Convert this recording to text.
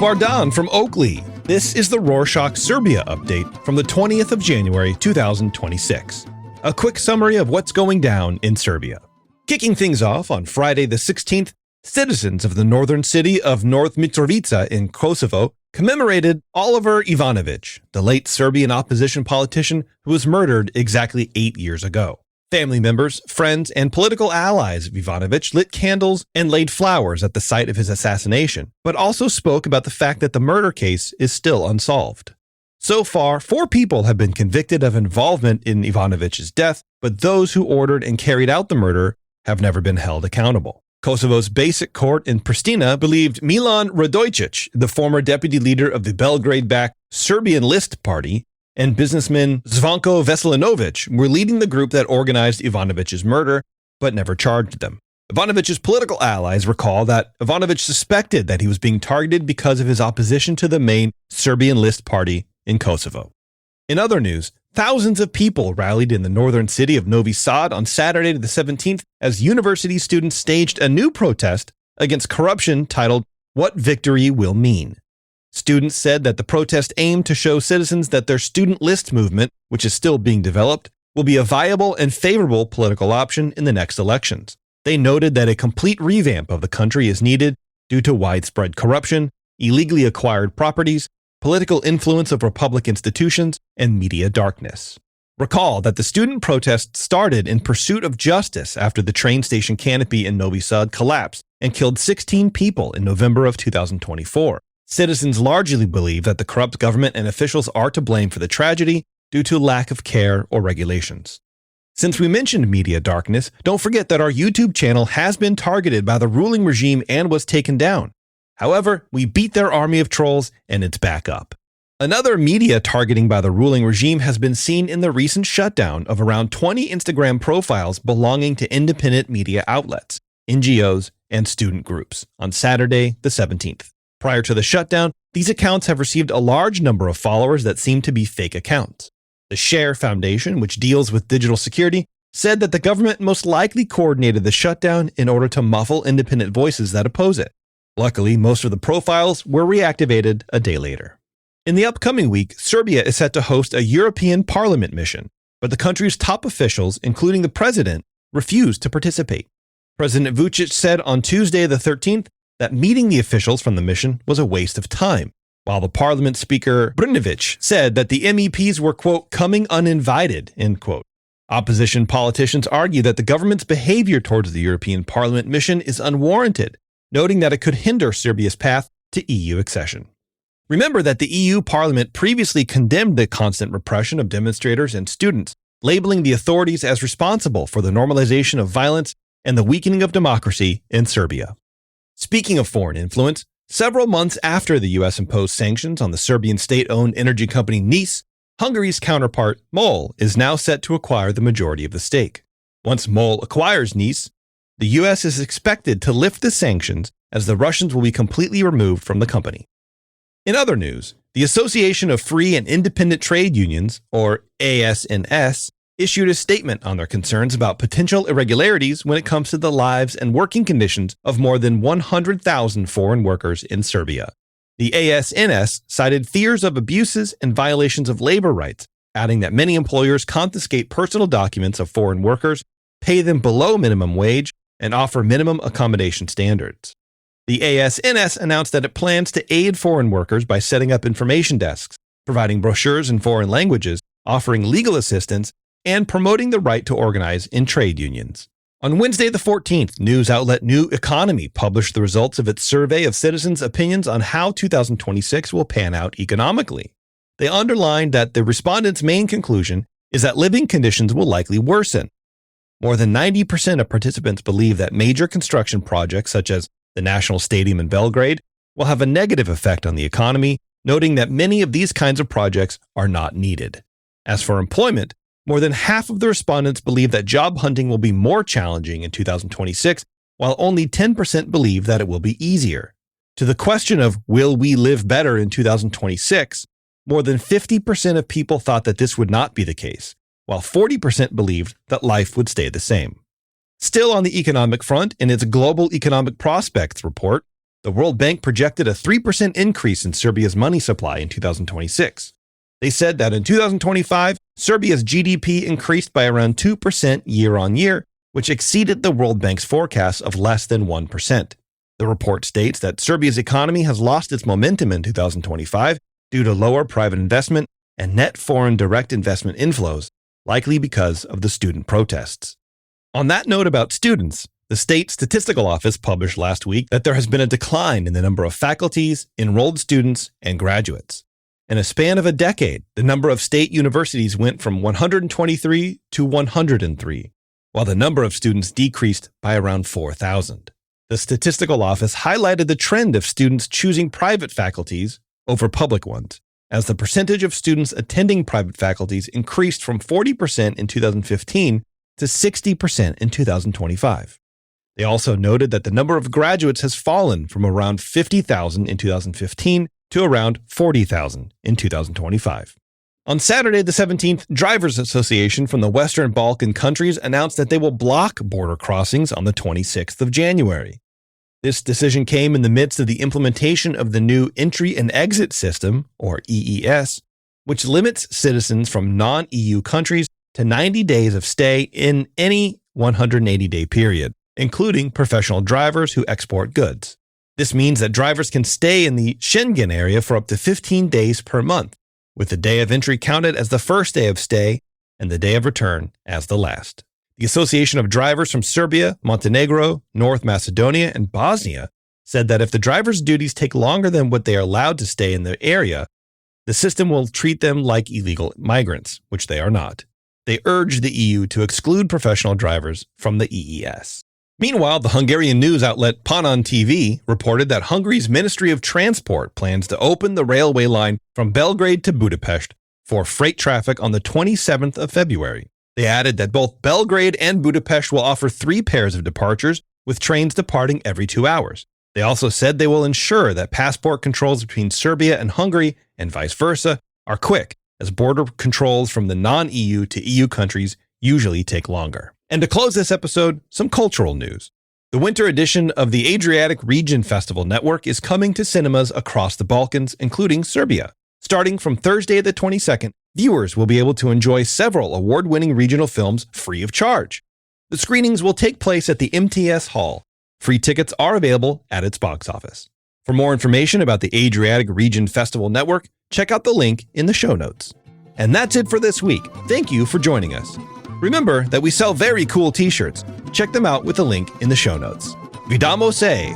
Dobar Dan from Oakley. This is the Rorschach Serbia update from the 20th of January 2026. A quick summary of what's going down in Serbia. Kicking things off on Friday the 16th, citizens of the northern city of North Mitrovica in Kosovo commemorated Oliver Ivanovic, the late Serbian opposition politician who was murdered exactly 8 years ago. Family members, friends, and political allies of Ivanovic lit candles and laid flowers at the site of his assassination, but also spoke about the fact that the murder case is still unsolved. So far, 4 people have been convicted of involvement in Ivanovic's death, but those who ordered and carried out the murder have never been held accountable. Kosovo's basic court in Pristina believed Milan Radojcic, the former deputy leader of the Belgrade-backed Serbian List Party, and businessman Zvonko Veselinovic were leading the group that organized Ivanovic's murder, but never charged them. Ivanovic's political allies recall that Ivanovic suspected that he was being targeted because of his opposition to the main Serbian List Party in Kosovo. In other news, thousands of people rallied in the northern city of Novi Sad on Saturday the 17th as university students staged a new protest against corruption titled "What Victory Will Mean." Students said that the protest aimed to show citizens that their student list movement, which is still being developed, will be a viable and favorable political option in the next elections. They noted that a complete revamp of the country is needed due to widespread corruption, illegally acquired properties, political influence of republic institutions, and media darkness. Recall that the student protest started in pursuit of justice after the train station canopy in Novi Sad collapsed and killed 16 people in November of 2024. Citizens largely believe that the corrupt government and officials are to blame for the tragedy due to lack of care or regulations. Since we mentioned media darkness, don't forget that our YouTube channel has been targeted by the ruling regime and was taken down. However, we beat their army of trolls and it's back up. Another media targeting by the ruling regime has been seen in the recent shutdown of around 20 Instagram profiles belonging to independent media outlets, NGOs, and student groups on Saturday the 17th. Prior to the shutdown, these accounts have received a large number of followers that seem to be fake accounts. The Share Foundation, which deals with digital security, said that the government most likely coordinated the shutdown in order to muffle independent voices that oppose it. Luckily, most of the profiles were reactivated a day later. In the upcoming week, Serbia is set to host a European Parliament mission, but the country's top officials, including the president, refused to participate. President Vučić said on Tuesday the 13th that meeting the officials from the mission was a waste of time, while the parliament speaker Brnović said that the MEPs were, quote, coming uninvited, end quote. Opposition politicians argue that the government's behavior towards the European Parliament mission is unwarranted, noting that it could hinder Serbia's path to EU accession. Remember that the EU Parliament previously condemned the constant repression of demonstrators and students, labeling the authorities as responsible for the normalization of violence and the weakening of democracy in Serbia. Speaking of foreign influence, several months after the U.S. imposed sanctions on the Serbian state-owned energy company NIS, Hungary's counterpart, MOL, is now set to acquire the majority of the stake. Once MOL acquires NIS, the U.S. is expected to lift the sanctions as the Russians will be completely removed from the company. In other news, the Association of Free and Independent Trade Unions, or ASNS, issued a statement on their concerns about potential irregularities when it comes to the lives and working conditions of more than 100,000 foreign workers in Serbia. The ASNS cited fears of abuses and violations of labor rights, adding that many employers confiscate personal documents of foreign workers, pay them below minimum wage, and offer minimum accommodation standards. The ASNS announced that it plans to aid foreign workers by setting up information desks, providing brochures in foreign languages, offering legal assistance, and promoting the right to organize in trade unions. On Wednesday the 14th, news outlet New Economy published the results of its survey of citizens' opinions on how 2026 will pan out economically. They underlined that the respondents' main conclusion is that living conditions will likely worsen. More than 90% of participants believe that major construction projects such as the National Stadium in Belgrade will have a negative effect on the economy, noting that many of these kinds of projects are not needed. As for employment, more than half of the respondents believe that job hunting will be more challenging in 2026, while only 10% believe that it will be easier. To the question of will we live better in 2026, more than 50% of people thought that this would not be the case, while 40% believed that life would stay the same. Still on the economic front, in its Global Economic Prospects report, The World Bank projected a 3% increase in Serbia's money supply in 2026. They said that in 2025, Serbia's GDP increased by around 2% year on year, which exceeded the World Bank's forecast of less than 1%. The report states that Serbia's economy has lost its momentum in 2025 due to lower private investment and net foreign direct investment inflows, likely because of the student protests. On that note about students, the State Statistical Office published last week that there has been a decline in the number of faculties, enrolled students, and graduates. In a span of a decade, the number of state universities went from 123 to 103, while the number of students decreased by around 4,000. The Statistical Office highlighted the trend of students choosing private faculties over public ones, as the percentage of students attending private faculties increased from 40% in 2015 to 60% in 2025. They also noted that the number of graduates has fallen from around 50,000 in 2015 to around 40,000 in 2025. On Saturday the 17th, Drivers Association from the Western Balkan countries announced that they will block border crossings on the 26th of January. This decision came in the midst of the implementation of the new Entry and Exit System, or EES, which limits citizens from non-EU countries to 90 days of stay in any 180-day period, including professional drivers who export goods. This means that drivers can stay in the Schengen area for up to 15 days per month, with the day of entry counted as the first day of stay and the day of return as the last. The Association of Drivers from Serbia, Montenegro, North Macedonia, and Bosnia said that if the driver's duties take longer than what they are allowed to stay in the area, the system will treat them like illegal migrants, which they are not. They urged the EU to exclude professional drivers from the EES. Meanwhile, the Hungarian news outlet Panon TV reported that Hungary's Ministry of Transport plans to open the railway line from Belgrade to Budapest for freight traffic on the 27th of February. They added that both Belgrade and Budapest will offer 3 pairs of departures, with trains departing every 2 hours. They also said they will ensure that passport controls between Serbia and Hungary, and vice versa, are quick, as border controls from the non-EU to EU countries usually take longer. And to close this episode, some cultural news. The winter edition of the Adriatic Region Festival Network is coming to cinemas across the Balkans, including Serbia. Starting from Thursday the 22nd, viewers will be able to enjoy several award-winning regional films free of charge. The screenings will take place at the MTS Hall. Free tickets are available at its box office. For more information about the Adriatic Region Festival Network, check out the link in the show notes. And that's it for this week. Thank you for joining us. Remember that we sell very cool t-shirts. Check them out with the link in the show notes. Vidamo se!